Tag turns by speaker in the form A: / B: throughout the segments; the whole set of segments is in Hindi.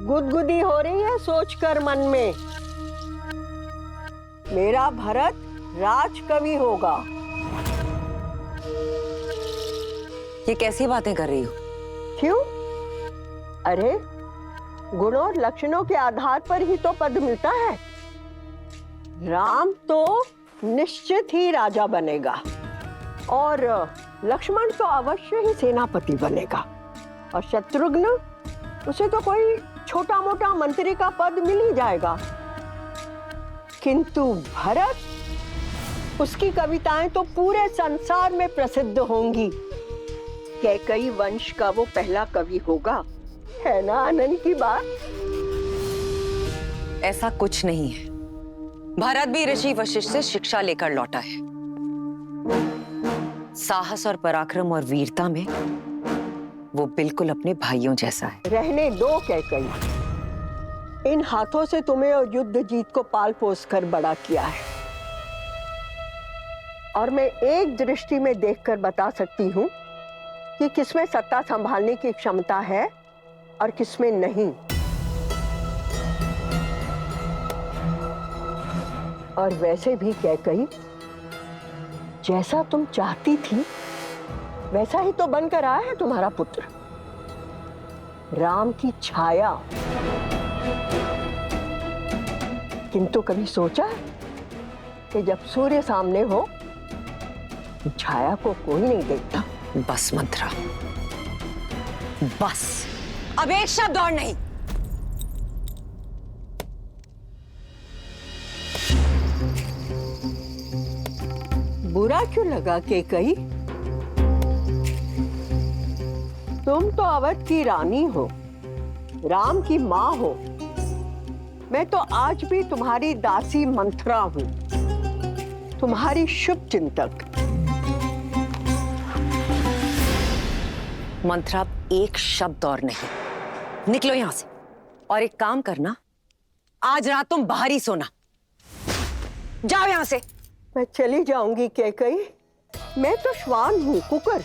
A: गुदगुदी हो रही है सोचकर मन में। मेरा भरत राजकवि होगा।
B: ये कैसी बातें कर रही हो?
A: क्यों? अरे गुण और लक्षणों के आधार पर ही तो पद मिलता है। राम तो निश्चित ही राजा बनेगा और लक्ष्मण तो अवश्य ही सेनापति बनेगा, और शत्रुघ्न, उसे तो कोई छोटा मोटा मंत्री का पद मिल ही जाएगा। किंतु भरत, उसकी कविताएं तो पूरे संसार में प्रसिद्ध होंगी। कैकई वंश का वो पहला कवि होगा, है ना आनंद की बात?
B: ऐसा कुछ नहीं है। भरत भी ऋषि वशिष्ठ से शिक्षा लेकर लौटा है। साहस और पराक्रम और वीरता में वो बिल्कुल अपने भाइयों जैसा है।
A: रहने दो कैकई। इन हाथों से तुम्हें और युद्ध जीत को पाल पोस कर बड़ा किया है, और मैं एक दृष्टि में देखकर बता सकती हूँ कि किसमें सत्ता संभालने की क्षमता है और किसमें नहीं। और वैसे भी कैकई, जैसा तुम चाहती थी वैसा ही तो बनकर आया है तुम्हारा पुत्र, राम की छाया। किंतु कभी सोचा कि जब सूर्य सामने हो तो छाया को कोई नहीं देखता।
B: बस मंत्रा, बस, अब एक शब्द और नहीं।
A: बुरा क्यों लगा कैकई? तुम तो अवध की रानी हो, राम की माँ हो। मैं तो आज भी तुम्हारी दासी मंत्रा हूं, तुम्हारी शुभ चिंतक।
B: मंत्रा, एक शब्द और नहीं। निकलो यहां से, और एक काम करना, आज रात तुम बाहर ही सोना। जाओ यहां से।
A: मैं चली जाऊंगी कैकई। मैं तो श्वान हूं, कुकर।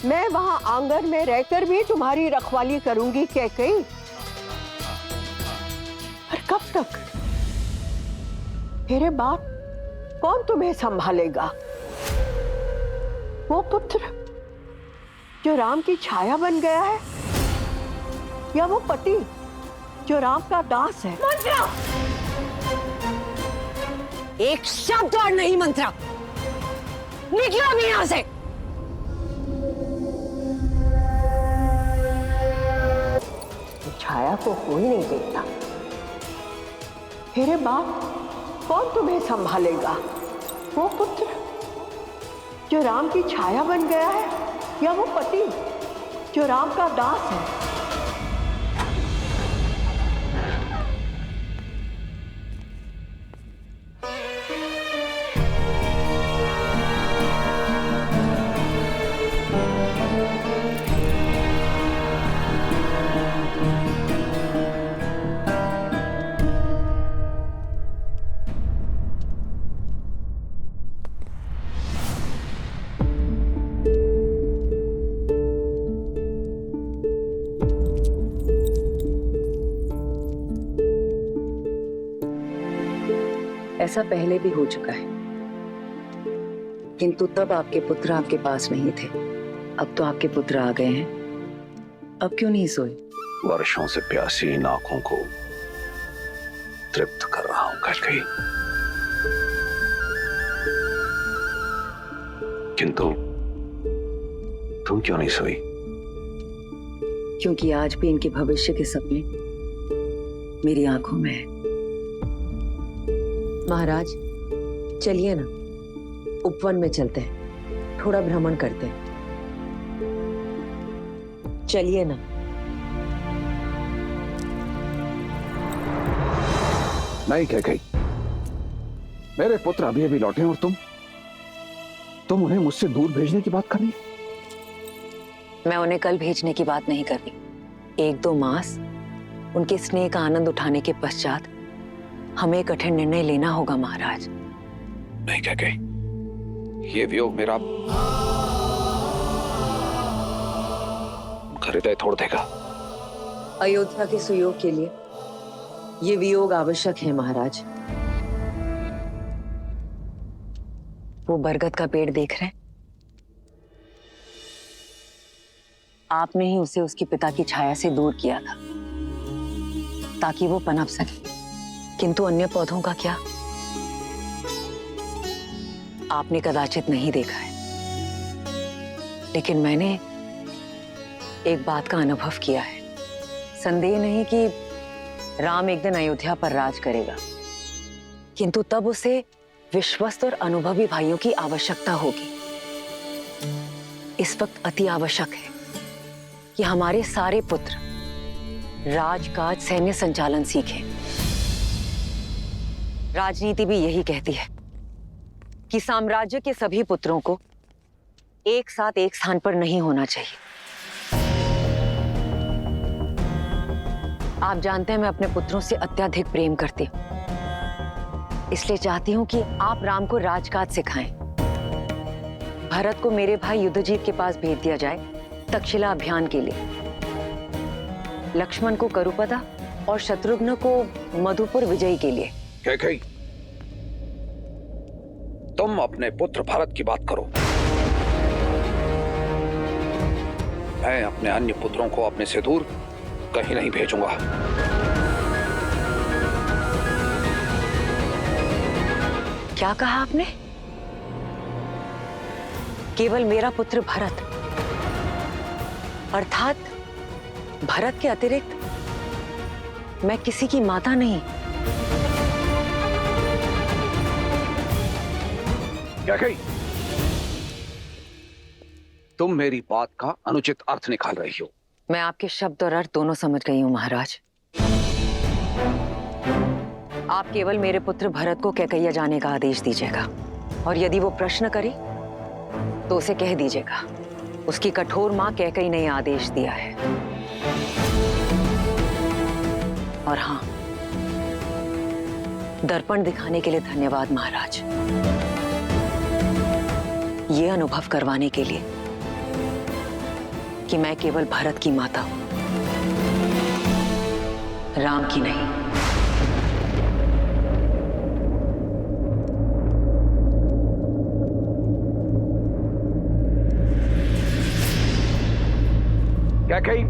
A: मैं वहां आंगन में रहकर भी तुम्हारी रखवाली करूंगी कैकई। पर कब तक? मेरे बाप कौन तुम्हें संभालेगा? वो पुत्र जो राम की छाया बन गया है, या वो पति जो राम का दास है?
B: मंत्रा, एक शब्द और नहीं। मंत्रा, निकलो अभी यहां से।
A: छाया को कोई नहीं देखता। मेरे बाप कौन तुम्हें संभालेगा? वो पुत्र जो राम की छाया बन गया है, या वो पति जो राम का दास है?
B: ऐसा पहले भी हो चुका है, किंतु तब आपके पुत्र आपके पास नहीं थे। अब तो आपके पुत्र आ गए हैं। अब क्यों नहीं सोए?
C: वर्षों से प्यासी इन आंखों को तृप्त कर रहा हूं कैकई। किंतु तुम क्यों नहीं सोई?
B: क्योंकि आज भी इनके भविष्य के सपने मेरी आंखों में है। महाराज, चलिए ना, उपवन में चलते हैं, थोड़ा भ्रमण करते हैं। चलिए ना।
C: नहीं कैकई, मेरे पुत्र अभी अभी लौटे और तुम उन्हें मुझसे दूर भेजने की बात कर रही?
B: मैं उन्हें कल भेजने की बात नहीं कर रही। 1-2 मास उनके स्नेह का आनंद उठाने के पश्चात हमें कठिन निर्णय लेना होगा महाराज।
C: नहीं कैकई, ये वियोग मेरा हृदय तोड़ देगा।
B: अयोध्या के सुयोग के लिए ये वियोग आवश्यक है महाराज। वो बरगद का पेड़ देख रहे हैं? आपने ही उसे उसके पिता की छाया से दूर किया था ताकि वो पनप सके, किंतु अन्य पौधों का क्या, आपने कदाचित नहीं देखा है, लेकिन मैंने एक बात का अनुभव किया है। संदेह नहीं कि राम एक दिन अयोध्या पर राज करेगा, किंतु तब उसे विश्वस्त और अनुभवी भाइयों की आवश्यकता होगी। इस वक्त अति आवश्यक है कि हमारे सारे पुत्र राजकाज सैन्य संचालन सीखें। राजनीति भी यही कहती है कि साम्राज्य के सभी पुत्रों को एक साथ एक स्थान पर नहीं होना चाहिए। आप जानते हैं मैं अपने पुत्रों से अत्यधिक प्रेम करती हूं, इसलिए चाहती हूं कि आप राम को राजकाज सिखाएं। भरत को मेरे भाई युद्धजीत के पास भेज दिया जाए तक्षशिला अभियान के लिए, लक्ष्मण को करुपदा और शत्रुघ्न को मधुपुर विजयी के लिए।
C: कैकेयी, तुम अपने पुत्र भरत की बात करो, मैं अपने अन्य पुत्रों को अपने से दूर कहीं नहीं भेजूंगा।
B: क्या कहा आपने? केवल मेरा पुत्र भरत, अर्थात भरत के अतिरिक्त मैं किसी की माता नहीं।
C: कैकेयी, तुम मेरी बात का अनुचित अर्थ निकाल रही हो।
B: मैं आपके शब्द और अर्थ दोनों समझ गई हूं महाराज। आप केवल मेरे पुत्र भरत को कैकैया जाने का आदेश दीजिएगा, और यदि वो प्रश्न करे तो उसे कह दीजिएगा उसकी कठोर मां कैकैयी ने आदेश दिया है। और हां, दर्पण दिखाने के लिए धन्यवाद महाराज, ये अनुभव करवाने के लिए कि मैं केवल भरत की माता हूं, राम की नहीं।
C: कैकेयी,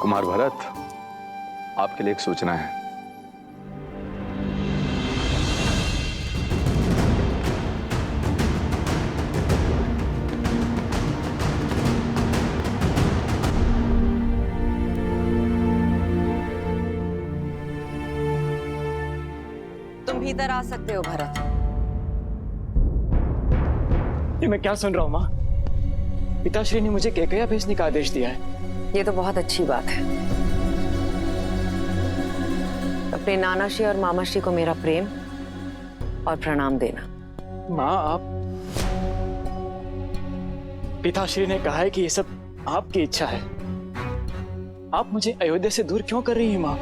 D: कुमार भरत, आपके लिए एक सूचना है।
B: तुम भीतर आ सकते हो भरत।
E: ये मैं क्या सुन रहा हूँ माँ? पिताश्री ने मुझे कैकैया भेजने का आदेश दिया है।
B: ये तो बहुत अच्छी बात है। अपने नानाश्री और मामाश्री को मेरा प्रेम और प्रणाम देना।
E: माँ, आप, पिताश्री ने कहा है कि ये सब आपकी इच्छा है। आप मुझे अयोध्या से दूर क्यों कर रही हैं माँ?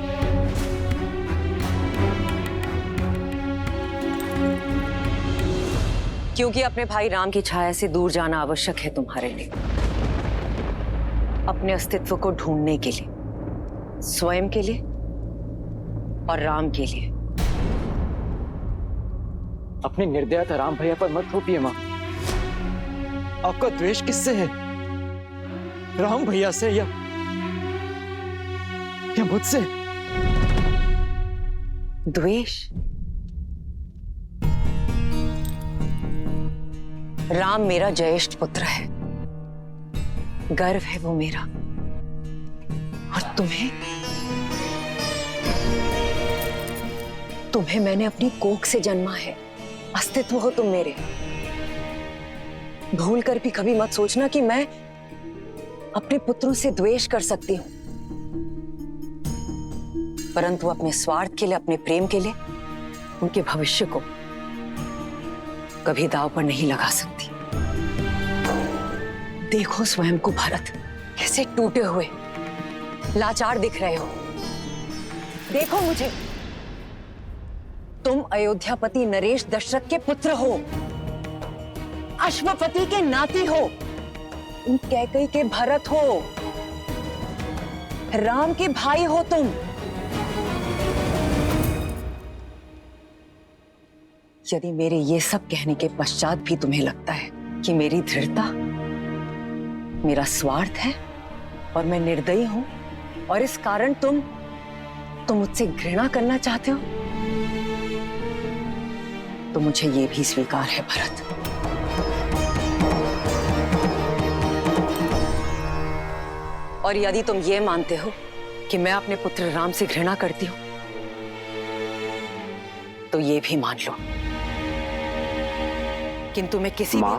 B: क्योंकि अपने भाई राम की छाया से दूर जाना आवश्यक है तुम्हारे लिए, अपने अस्तित्व को ढूंढने के लिए, स्वयं के लिए और राम के लिए।
E: अपनी निर्दयता राम भैया पर मत थोपिए माँ। आपका द्वेष किससे है? राम भैया से या मुझसे?
B: द्वेष? राम मेरा ज्येष्ठ पुत्र है, गर्व है वो मेरा। और तुम्हें मैंने अपनी कोख से जन्मा है, अस्तित्व हो तुम मेरे। भूल कर भी कभी मत सोचना कि मैं अपने पुत्रों से द्वेष कर सकती हूं, परंतु अपने स्वार्थ के लिए, अपने प्रेम के लिए उनके भविष्य को कभी दांव पर नहीं लगा सकती। देखो स्वयं को भरत, कैसे टूटे हुए लाचार दिख रहे हो। देखो मुझे, तुम अयोध्यापति नरेश दशरथ के पुत्र हो, अश्वपति के नाती हो, तुम कैकेयी के भरत हो, राम के भाई हो तुम। यदि मेरे ये सब कहने के पश्चात भी तुम्हें लगता है कि मेरी दृढ़ता, मेरा स्वार्थ है और मैं निर्दयी हूं और इस कारण तुम मुझसे घृणा करना चाहते हो, तो मुझे ये भी स्वीकार है भरत। और यदि तुम ये मानते हो कि मैं अपने पुत्र राम से घृणा करती हूं, तो ये भी मान लो, किंतु मैं किसी
E: मां,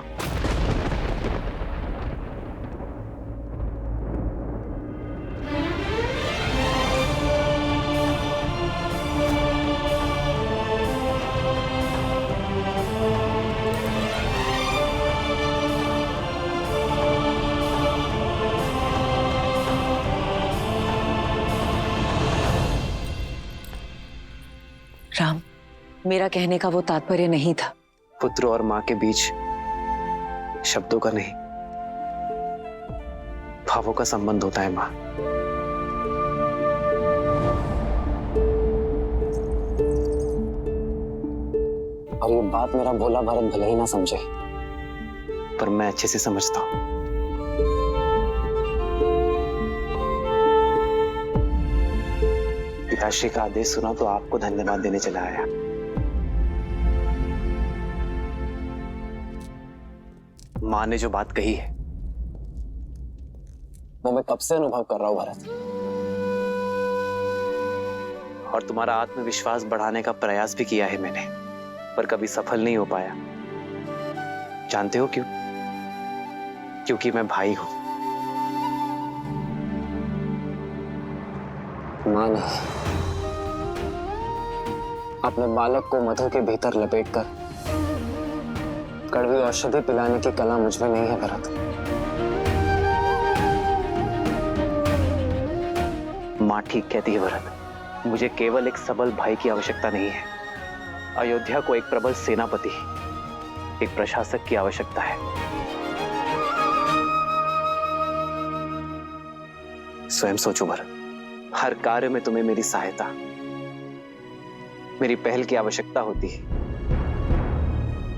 B: राम, मेरा कहने का वो तात्पर्य नहीं था।
E: पुत्र और मां के बीच शब्दों का नहीं, भावों का संबंध होता है मां। और ये बात मेरा भोला भरत भले ही ना समझे, पर मैं अच्छे से समझता हूं। पिताश्री का आदेश सुना तो आपको धन्यवाद देने चला आया। मां ने जो बात कही है वो मैं कब से अनुभव कर रहा हूं भरत, और तुम्हारा आत्मविश्वास बढ़ाने का प्रयास भी किया है मैंने, पर कभी सफल नहीं हो पाया। जानते हो क्यों? क्योंकि मैं भाई हूं। मां ने अपने बालक को मधु के भीतर लपेटकर कड़वी औषधि पिलाने की कला मुझ में नहीं है भरत। मां ठीक कहती है भरत, मुझे केवल एक सबल भाई की आवश्यकता नहीं है, अयोध्या को एक प्रबल सेनापति, एक प्रशासक की आवश्यकता है। स्वयं सोचो भरत, हर कार्य में तुम्हें मेरी सहायता, मेरी पहल की आवश्यकता होती है।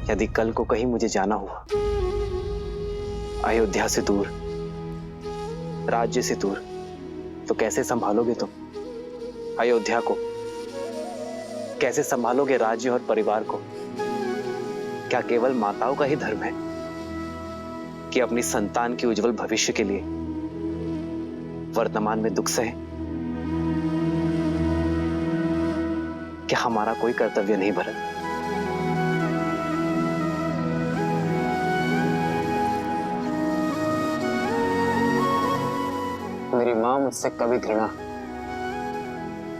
E: यदि कल को कहीं मुझे जाना हुआ, अयोध्या से दूर, राज्य से दूर, तो कैसे संभालोगे तुम अयोध्या को? कैसे संभालोगे राज्य और परिवार को? क्या केवल माताओं का ही धर्म है कि अपनी संतान के उज्जवल भविष्य के लिए वर्तमान में दुख सहे? क्या हमारा कोई कर्तव्य नहीं भरत? मेरी मां मुझसे कभी घृणा,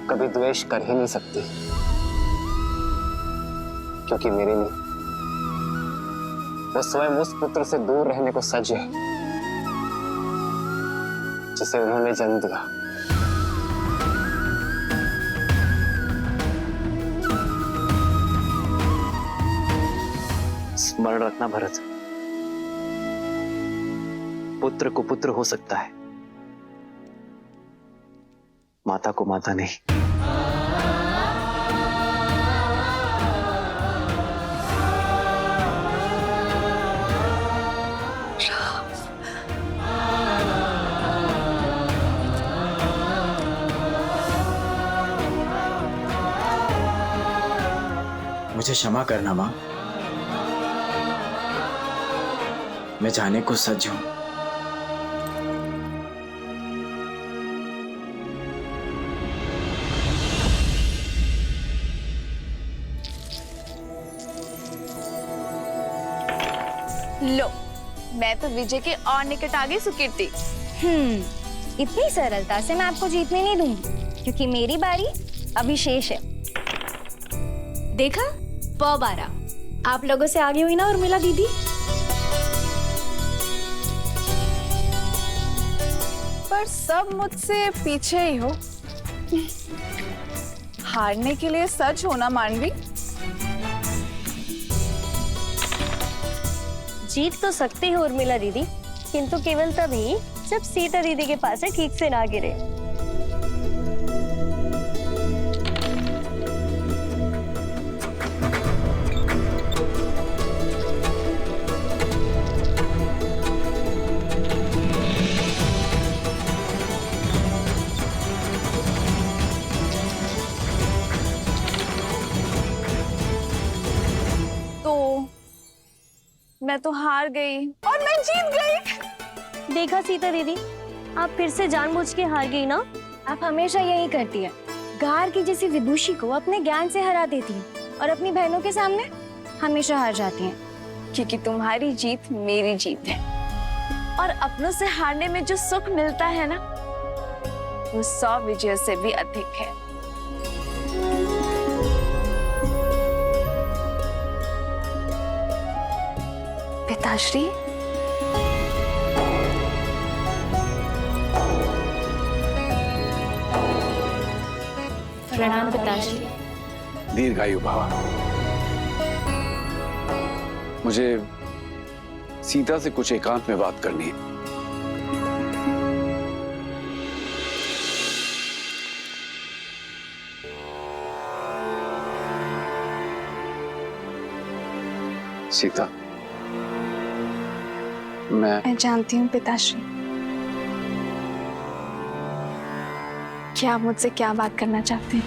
E: कभी द्वेष कर ही नहीं सकती, क्योंकि मेरे लिए वो स्वयं उस पुत्र से दूर रहने को सज्ज है जिसे उन्होंने जन्म दिया। स्मरण रखना भरत, पुत्र को पुत्र हो सकता है, माता को माता नहीं।
F: मुझे क्षमा करना मां, मैं जाने को सज्ज हूं।
G: लो, मैं तो विजय के और निकट आ गई सुकीर्ति।
H: इतनी सरलता से मैं आपको जीतने नहीं दूंगी, क्योंकि मेरी बारी अभी शेष है। देखा, पौ 12 आप लोगों से आगे हुई ना उर्मिला दीदी।
G: पर सब मुझसे पीछे ही हो। हारने के लिए सच होना मानवी।
I: जीत तो सकती है उर्मिला दीदी, किंतु केवल तभी जब सीता दीदी के पास से ठीक से ना गिरे।
G: मैं तो हार गई और मैं जीत गई।
I: देखा सीता दीदी, आप फिर से जानबूझ के हार गई ना।
H: आप हमेशा यही करती है, गार की जैसी विदुषी को अपने ज्ञान से हरा देती है और अपनी बहनों के सामने हमेशा हार जाती हैं।
G: क्योंकि तुम्हारी जीत मेरी जीत है और अपनों से हारने में जो सुख मिलता है ना, वो 100 विजयों से भी अधिक है। पिताश्री,
H: प्रणाम पिताश्री।
C: दीर्घायु भव। मुझे सीता से कुछ एकांत में बात करनी है। सीता,
G: मैं जानती हूँ पिताश्री कि आप मुझसे क्या बात करना चाहते हैं।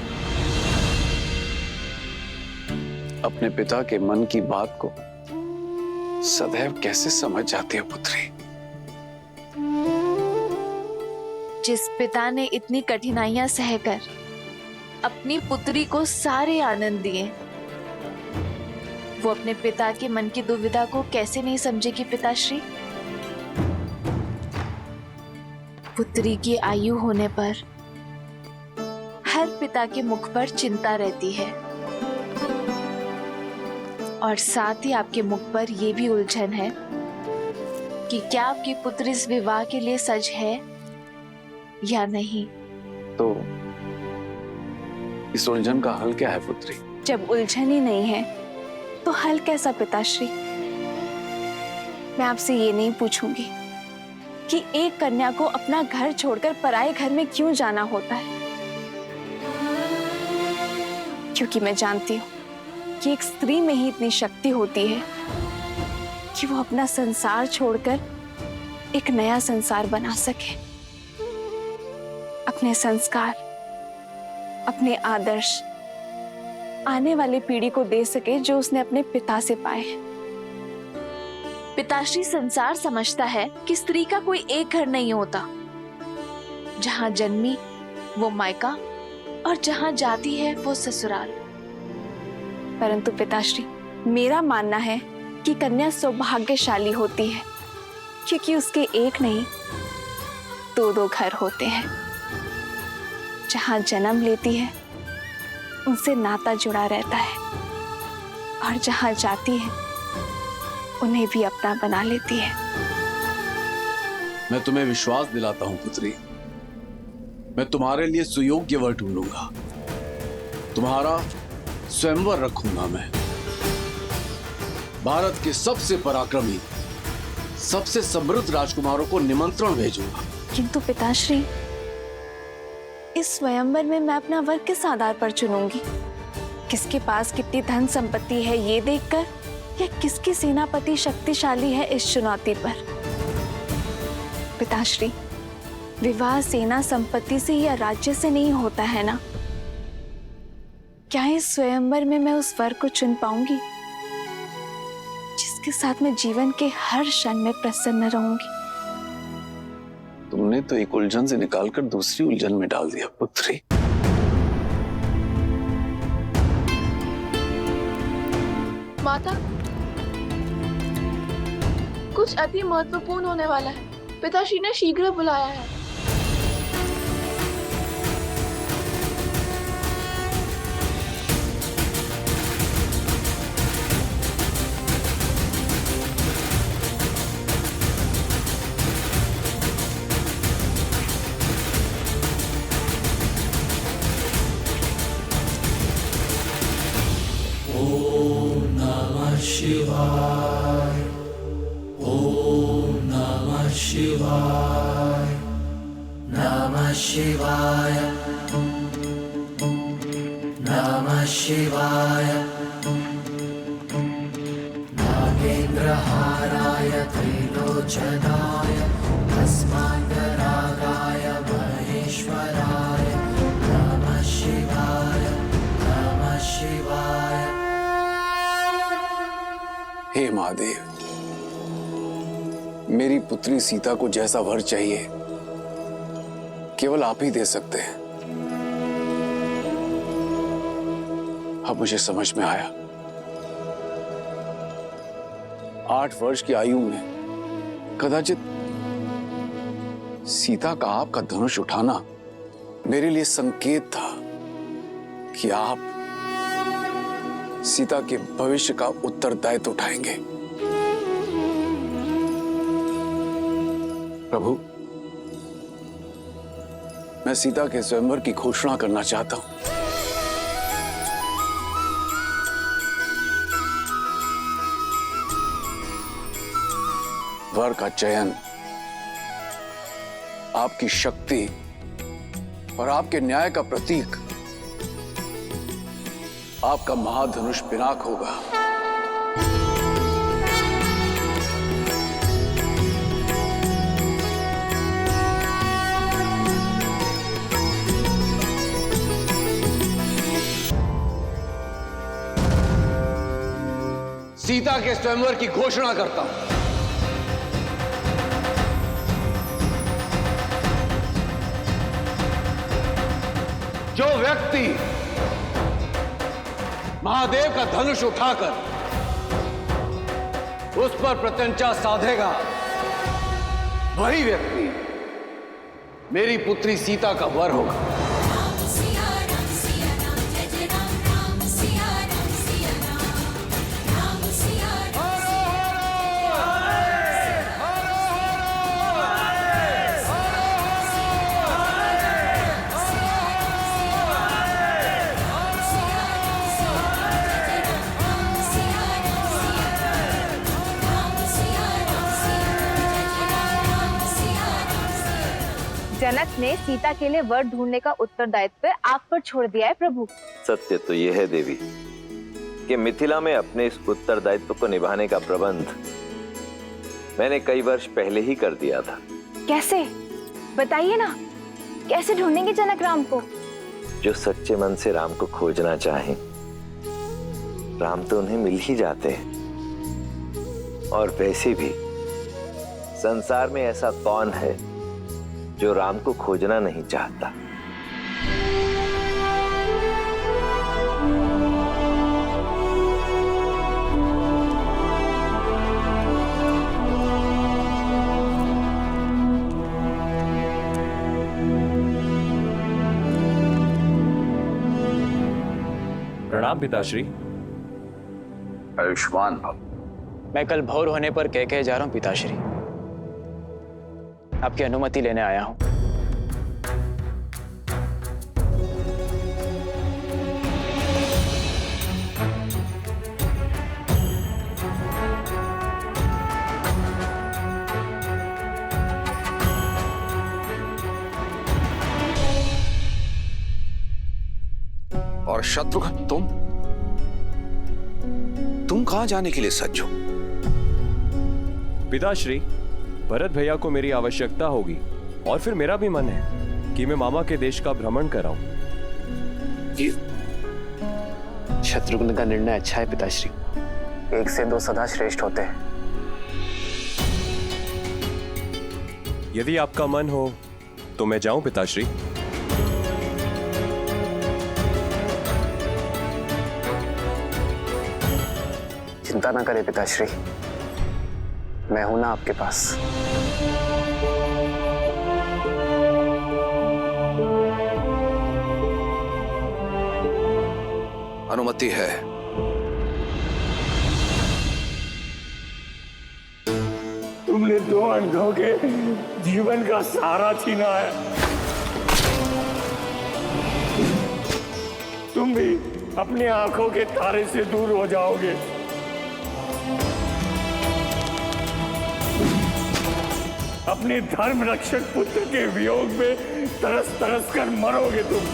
C: अपने पिता के मन की बात को सदैव कैसे समझ जाती है पुत्री?
G: जिस पिता ने इतनी कठिनाइयां सहकर अपनी पुत्री को सारे आनंद दिए, वो अपने पिता के मन की दुविधा को कैसे नहीं समझेगी पिताश्री? पुत्री की आयु होने पर हर पिता के मुख पर चिंता रहती है और साथ ही आपके मुख पर यह भी उलझन है कि क्या आपकी पुत्री इस विवाह के लिए सज है या नहीं।
C: तो इस उलझन का हल क्या है पुत्री?
G: जब उलझन ही नहीं है तो हल कैसा पिताश्री? मैं आपसे ये नहीं पूछूंगी कि एक कन्या को अपना घर छोड़कर पराये घर में क्यों जाना होता है, क्योंकि मैं जानती हूँ कि एक स्त्री में ही इतनी शक्ति होती है कि वो अपना संसार छोड़कर एक नया संसार बना सके, अपने संस्कार, अपने आदर्श आने वाली पीढ़ी को दे सके जो उसने अपने पिता से पाए हैं। पिताश्री, संसार समझता है कि स्त्री का कोई एक घर नहीं होता, जहां जन्मी वो मायका और जहां जाती है वो ससुराल। परंतु पिताश्री, मेरा मानना है कि कन्या सौभाग्यशाली होती है क्योंकि उसके एक नहीं 2-2 घर होते हैं। जहां जन्म लेती है उनसे नाता जुड़ा रहता है और जहां जाती है उन्हें भी अपना बना लेती है।
J: मैं तुम्हें विश्वास दिलाता हूं पुत्री, मैं तुम्हारे लिए सुयोग्य वर ढूंढूंगा, तुम्हारा स्वयंवर रखूंगा। मैं भारत के सबसे पराक्रमी, सबसे समृद्ध राजकुमारों को निमंत्रण भेजूंगा।
G: किंतु पिताश्री, इस स्वयंवर में मैं अपना वर किस आधार पर चुनूंगी? किसके पास कितनी धन संपत्ति है ये देखकर, या किसकी सेनापति शक्तिशाली है इस चुनौती पर? पिताश्री, विवाह सेना संपत्ति से या राज्य से नहीं होता है ना? क्या इस स्वयंवर में मैं उस वर को चुन पाऊंगी जिसके साथ मैं जीवन के हर क्षण में प्रसन्न रहूंगी?
C: तुमने तो एक उलझन से निकालकर दूसरी उलझन में डाल दिया पुत्री।
K: माता, कुछ अति महत्वपूर्ण होने वाला है। पिताश्री ने शीघ्र बुलाया है।
F: शिवाय ओम नमः शिवाय नमः शिवाय नमः शिवाय नागेन्द्रहाराय त्रिलोचनाय भस्मान्तरागाय महेश्वराय नमः शिवाय नमः शिवाय।
J: हे महादेव, मेरी पुत्री सीता को जैसा वर चाहिए केवल आप ही दे सकते हैं। अब मुझे समझ में आया, 8 वर्ष की आयु में कदाचित सीता का आपका धनुष उठाना मेरे लिए संकेत था कि आप सीता के भविष्य का उत्तरदायित्व उठाएंगे। प्रभु, मैं सीता के स्वयंवर की घोषणा करना चाहता हूं। वर का चयन आपकी शक्ति और आपके न्याय का प्रतीक आपका महाधनुष पिनाक होगा। सीता के स्वयंवर की घोषणा करता हूं। जो व्यक्ति महादेव का धनुष उठाकर उस पर प्रत्यंचा साधेगा, वही व्यक्ति मेरी पुत्री सीता का वर होगा।
G: जनक ने सीता के लिए वर ढूंढने का उत्तरदायित्व आप पर छोड़ दिया है प्रभु।
L: सत्य तो यह है देवी कि मिथिला में अपने इस उत्तरदायित्व को निभाने का प्रबंध मैंने कई वर्ष पहले ही कर दिया था।
G: कैसे, बताइए ना, कैसे ढूंढेंगे जनक राम को?
L: जो सच्चे मन से राम को खोजना चाहें, राम तो उन्हें मिल ही जाते हैं। और वैसे भी संसार में ऐसा कौन है जो राम को खोजना नहीं चाहता।
D: प्रणाम पिताश्री।
C: आयुष्मान भव।
E: मैं कल भोर होने पर कह जा रहा हूं पिताश्री। आपकी अनुमति लेने आया हूं।
C: और शत्रुघ्न, तुम कहां जाने के लिए सज्ज हो?
D: पिताश्री, भरत भैया को मेरी आवश्यकता होगी और फिर मेरा भी मन है कि मैं मामा के देश का भ्रमण कराऊं।
E: शत्रुघ्न का निर्णय अच्छा है पिताश्री। 1 से 2 सदा श्रेष्ठ होते हैं।
D: यदि आपका मन हो तो मैं जाऊं पिताश्री।
E: चिंता ना करें पिताश्री, मैं हूं ना आपके पास।
C: अनुमति है।
M: तुमने 2 अंधों के जीवन का सहारा छीना है। तुम भी अपनी आंखों के तारे से दूर हो जाओगे अपने धर्म रक्षक पुत्र के वियोग में तरस तरस कर मरोगे तुम।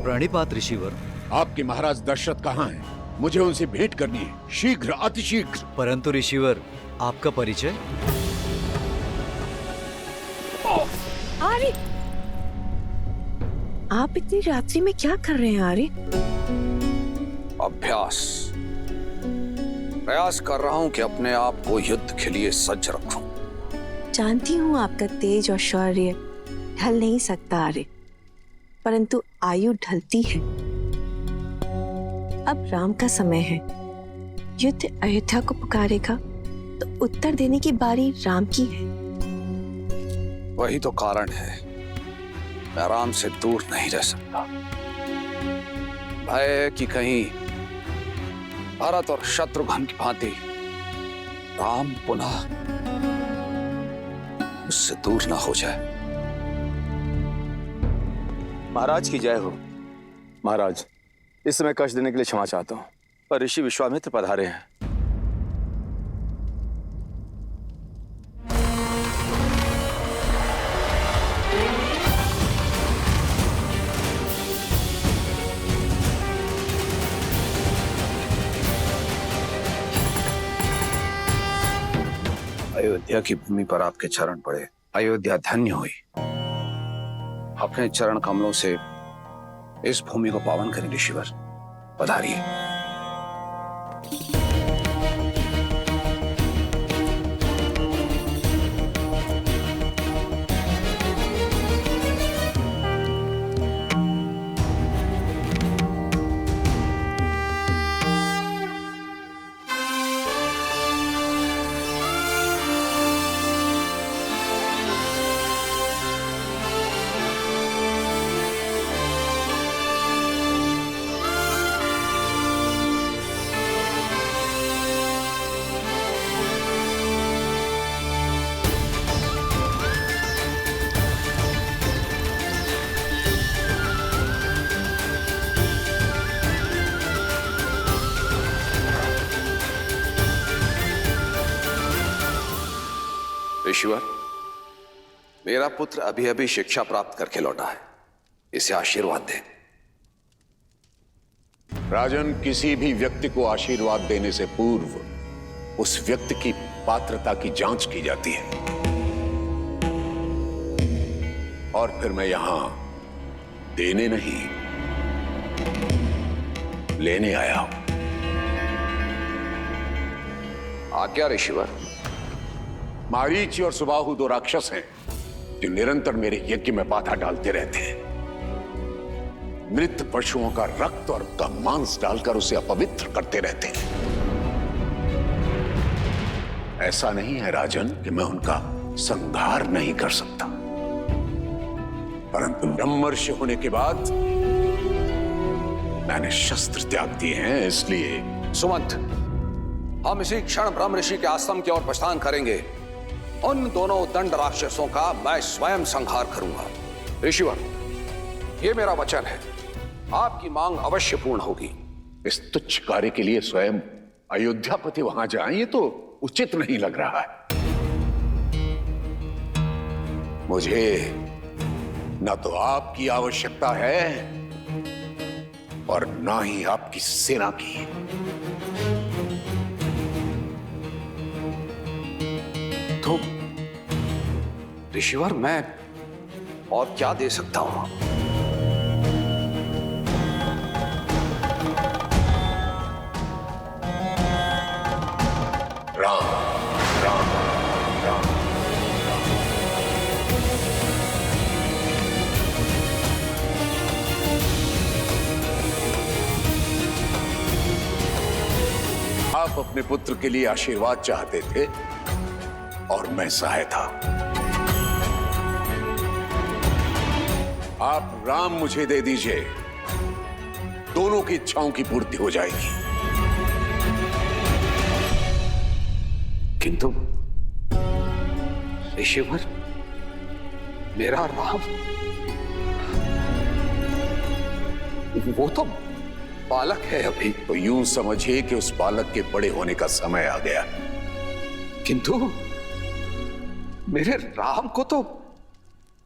N: प्रणिपात ऋषिवर।
J: आपके महाराज दशरथ कहाँ हैं? मुझे उनसे भेंट करनी है, शीघ्र, अतिशीघ्र।
N: परंतु ऋषिवर, आपका परिचय?
B: आर्य, आप इतनी रात्रि में क्या कर रहे हैं आर्य?
C: अभ्यास। प्रयास कर रहा हूं कि अपने आप को युद्ध के लिए सज्ज रखूं।
B: जानती हूँ आपका तेज और शौर्य ढल नहीं सकता आर्य, परंतु आयु ढलती है। अब राम का समय है। युद्ध अयोध्या को पुकारेगा तो उत्तर देने की बारी राम की है।
C: वही तो कारण है, मैं राम से दूर नहीं रह सकता। भय है कि कहीं भरत और शत्रुघ्न की भांति राम पुनः मुझसे दूर ना हो जाए।
O: महाराज की जय हो। महाराज, इस समय कष्ट देने के लिए क्षमा चाहता हूं, पर ऋषि विश्वामित्र पधारे हैं।
C: अयोध्या की भूमि पर आपके चरण पड़े, अयोध्या धन्य हुई। अपने चरण कमलों से इस भूमि को पावन करें ऋषिवर, पधारिए। ऋषिवर, मेरा पुत्र अभी अभी शिक्षा प्राप्त करके लौटा है, इसे आशीर्वाद दें।
J: राजन, किसी भी व्यक्ति को आशीर्वाद देने से पूर्व उस व्यक्ति की पात्रता की जांच की जाती है, और फिर मैं यहां देने नहीं, लेने आया हूं।
C: आज्ञा ऋषिवर।
J: मारीच और सुबाहु दो राक्षस हैं जो निरंतर मेरे यज्ञ में बाधा डालते रहते हैं। मृत पशुओं का रक्त और उनका मांस डालकर उसे अपवित्र करते रहते हैं। ऐसा नहीं है राजन कि मैं उनका संहार नहीं कर सकता, परंतु ब्रह्मर्षि होने के बाद मैंने शस्त्र त्याग दिए हैं, इसलिए।
C: सुमंत, हम इसी क्षण ब्रह्म ऋषि के आश्रम की ओर प्रस्थान करेंगे। उन दोनों दंड राक्षसों का मैं स्वयं संहार करूंगा। ऋषिवर, ये मेरा वचन है, आपकी मांग अवश्य पूर्ण होगी।
J: इस तुच्छ कार्य के लिए स्वयं अयोध्यापति वहां जाएं, ये तो उचित नहीं लग रहा है। मुझे न तो आपकी आवश्यकता है और ना ही आपकी सेना की।
C: तो ऋषिवर, मैं और क्या दे सकता हूं?
J: राम राम राम। आप अपने पुत्र के लिए आशीर्वाद चाहते थे और मैं सहाय था। आप राम मुझे दे दीजिए, दोनों की इच्छाओं की पूर्ति हो जाएगी।
C: किंतु ऋषिवर, मेरा राम, वो तो बालक है अभी।
J: तो यूं समझिए कि उस बालक के बड़े होने का समय आ गया।
C: किंतु मेरे राम को तो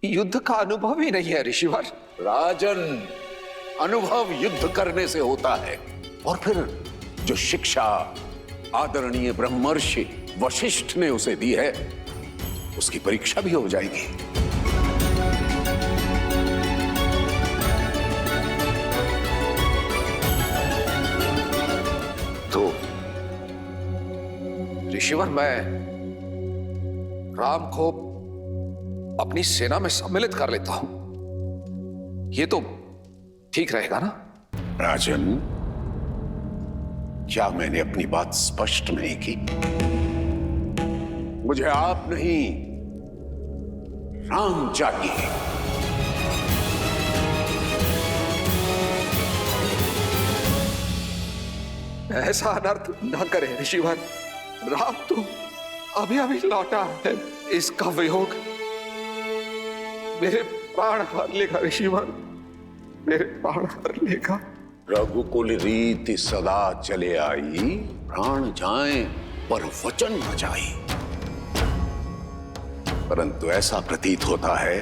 C: युद्ध का अनुभव ही नहीं है ऋषिवर।
J: राजन, अनुभव युद्ध करने से होता है, और फिर जो शिक्षा आदरणीय ब्रह्मर्षि वशिष्ठ ने उसे दी है, उसकी परीक्षा भी हो जाएगी।
C: तो ऋषिवर, मैं राम को अपनी सेना में सम्मिलित कर लेता हूं, ये तो ठीक रहेगा ना?
J: राजन, क्या मैंने अपनी बात स्पष्ट नहीं की? मुझे आप नहीं, राम चाहिए।
C: ऐसा अनर्थ न करें ऋषिवर। राम तो अभी अभी लौटा है, इसका वियोग मेरे प्राण हर लेगा ऋषिवर, मेरे प्राण हर लेगा।
J: रघुकुल रीति सदा चले आई, प्राण जाएं पर वचन न जाए। परंतु ऐसा प्रतीत होता है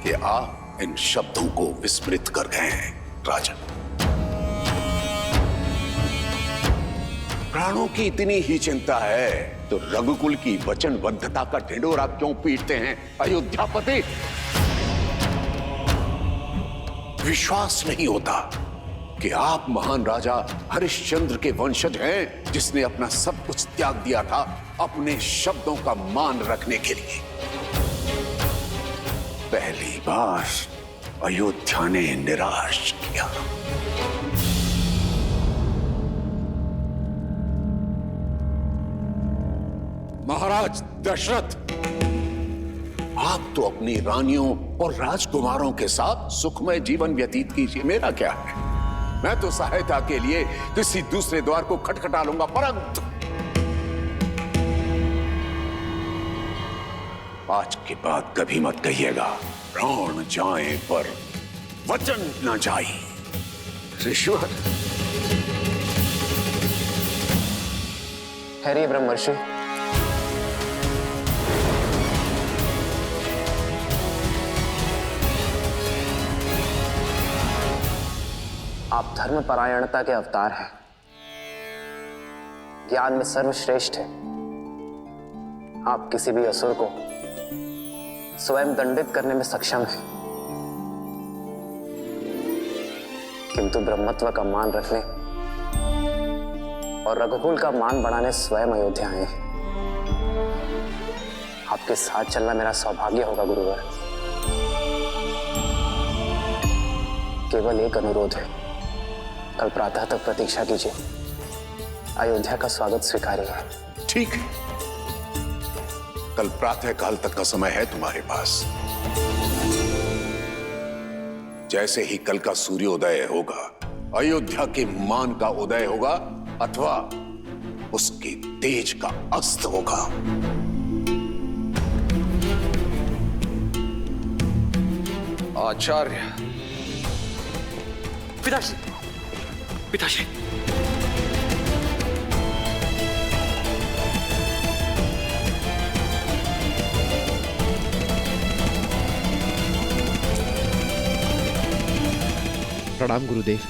J: कि आप इन शब्दों को विस्मृत कर गए हैं राजन। प्राणों की इतनी ही चिंता है तो रघुकुल की वचनबद्धता का ढिंढोरा क्यों पीटते हैं अयोध्यापति? विश्वास नहीं होता कि आप महान राजा हरिश्चंद्र के वंशज हैं, जिसने अपना सब कुछ त्याग दिया था अपने शब्दों का मान रखने के लिए। पहली बार अयोध्या ने निराश किया। महाराज दशरथ, आप तो अपनी रानियों और राजकुमारों के साथ सुखमय जीवन व्यतीत कीजिए, मेरा क्या है? मैं तो सहायता के लिए किसी दूसरे द्वार को खटखटा लूंगा, परंतु आज के बाद कभी मत कहिएगा प्राण जाए पर वचन न जाए।
C: ऋषिवर,
E: हरि ब्रह्मर्षि, आप धर्मपरायणता के अवतार हैं, ज्ञान में सर्वश्रेष्ठ है। आप किसी भी असुर को स्वयं दंडित करने में सक्षम हैं, किंतु ब्रह्मत्व का मान रखने और रघुकुल का मान बढ़ाने स्वयं अयोध्या आए हैं। आपके साथ चलना मेरा सौभाग्य होगा गुरुवर। केवल एक अनुरोध है, कल प्रातः तक प्रतीक्षा कीजिए, अयोध्या का स्वागत स्वीकारिए।
J: ठीक है, कल प्रातः काल तक का समय है तुम्हारे पास। जैसे ही कल का सूर्योदय होगा, अयोध्या के मान का उदय होगा अथवा उसके तेज का अस्त होगा।
C: आचार्य,
O: पिताश्री, पिताश्री,
P: प्रणाम गुरुदेव।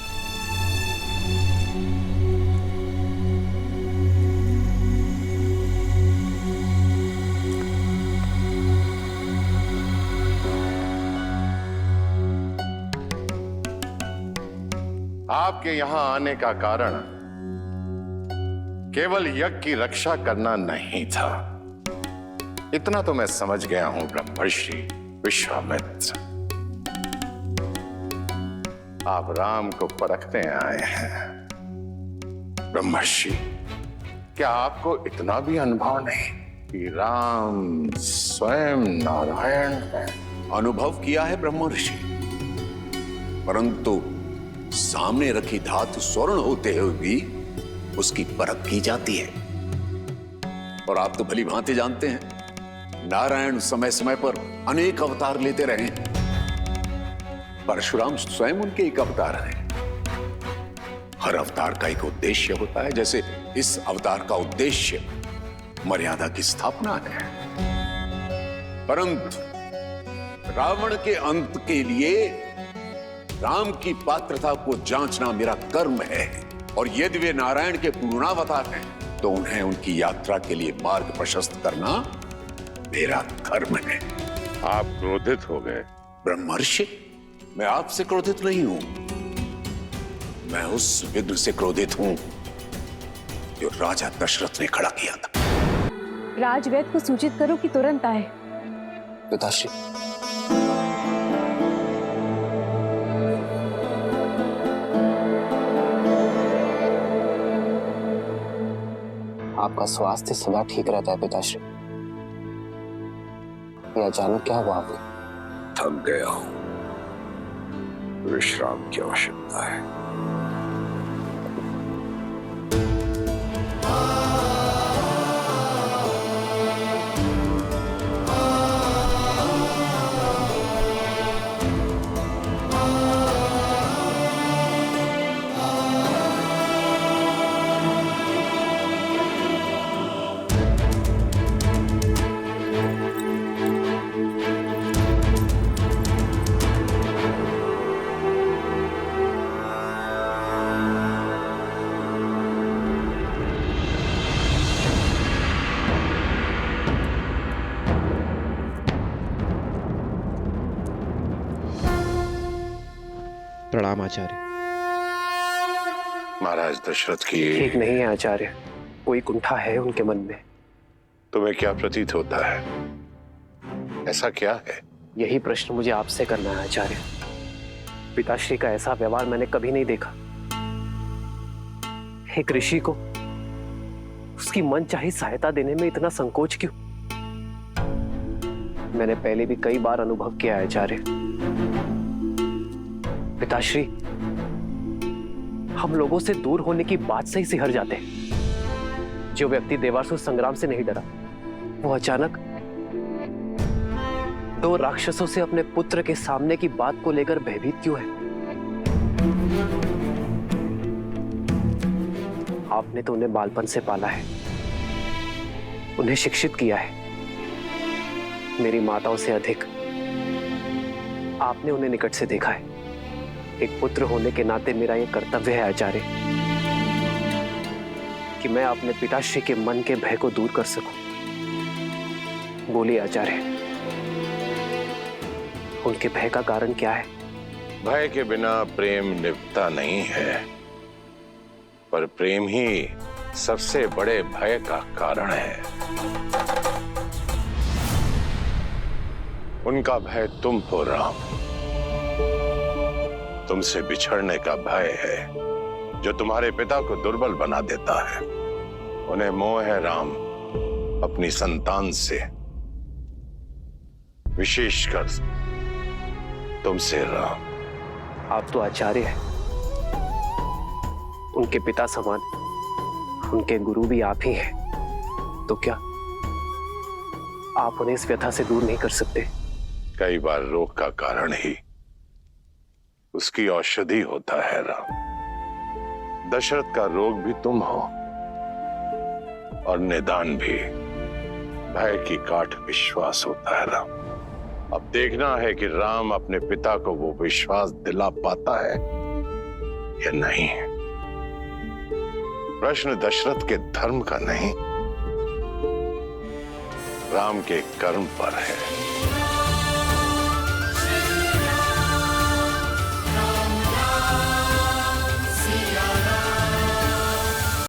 Q: आपके यहां आने का कारण केवल यज्ञ की रक्षा करना नहीं था, इतना तो मैं समझ गया हूं ब्रह्मर्षि विश्वामित्र। आप राम को परखने आए हैं।
J: ब्रह्मर्षि,
Q: क्या आपको इतना भी अनुभव नहीं कि राम स्वयं नारायण है?
J: अनुभव किया है ब्रह्म ऋषि, परंतु सामने रखी धातु स्वर्ण होते हुए भी उसकी परख की जाती है। और आप तो भली भांति जानते हैं, नारायण समय समय पर अनेक अवतार लेते रहे। परशुराम स्वयं उनके एक अवतार हैं। हर अवतार का एक उद्देश्य होता है, जैसे इस अवतार का उद्देश्य मर्यादा की स्थापना है। परंतु रावण के अंत के लिए राम की पात्रता को जांचना मेरा कर्म है, और यदि वे नारायण के पूर्णावतार हैं तो उन्हें उनकी यात्रा के लिए मार्ग प्रशस्त करना मेरा धर्म है।
Q: आप क्रोधित हो गए?
J: ब्रह्मर्षि, मैं आपसे क्रोधित नहीं हूं, मैं उस विघ्न से क्रोधित हूं जो राजा दशरथ ने खड़ा किया था।
I: राजवैद्य को सूचित करो कि तुरंत आए।
E: पिताश्री, आपका स्वास्थ्य सदा ठीक रहता है पिताश्री। ये अचानक क्या हुआ आपको?
C: थक गया हूं, विश्राम की आवश्यकता है।
N: प्रणाम आचार्य।
Q: महाराज दशरथ की
E: ठीक नहीं है आचार्य, कोई कुंठा है उनके मन में।
Q: तुम्हें क्या प्रतीत होता है? ऐसा क्या है?
E: यही प्रश्न मुझे आपसे करना है आचार्य। पिताश्री का ऐसा व्यवहार मैंने कभी नहीं देखा। एक ऋषि को उसकी मनचाही सहायता देने में इतना संकोच क्यों? मैंने पहले भी कई बार अनुभव किया है आचार्य। पिताश्री हम लोगों से दूर होने की बात से ही सिहर जाते हैं। जो व्यक्ति देवासुर संग्राम से नहीं डरा, वो अचानक 2 राक्षसों से अपने पुत्र के सामने की बात को लेकर भयभीत क्यों है? आपने तो उन्हें बालपन से पाला है, उन्हें शिक्षित किया है। मेरी माताओं से अधिक आपने उन्हें निकट से देखा है। एक पुत्र होने के नाते मेरा यह कर्तव्य है आचार्य कि मैं अपने पिताश्री के मन के भय को दूर कर सकूं। बोलिए आचार्य, उनके भय का कारण क्या है?
Q: भय के बिना प्रेम निभता नहीं है, पर प्रेम ही सबसे बड़े भय का कारण है। उनका भय तुम हो राम, तुमसे बिछड़ने का भय है जो तुम्हारे पिता को दुर्बल बना देता है। उन्हें मोह है राम अपनी संतान से, विशेषकर तुमसे राम।
E: आप तो आचार्य हैं, उनके पिता समान, उनके गुरु भी आप ही हैं, तो क्या आप उन्हें इस व्यथा से दूर नहीं कर सकते?
Q: कई बार रोग का कारण ही उसकी औषधि होता है राम। दशरथ का रोग भी तुम हो और निदान भी भय की काट विश्वास होता है राम। अब देखना है कि राम अपने पिता को वो विश्वास दिला पाता है या नहीं। प्रश्न दशरथ के धर्म का नहीं, राम के कर्म पर है।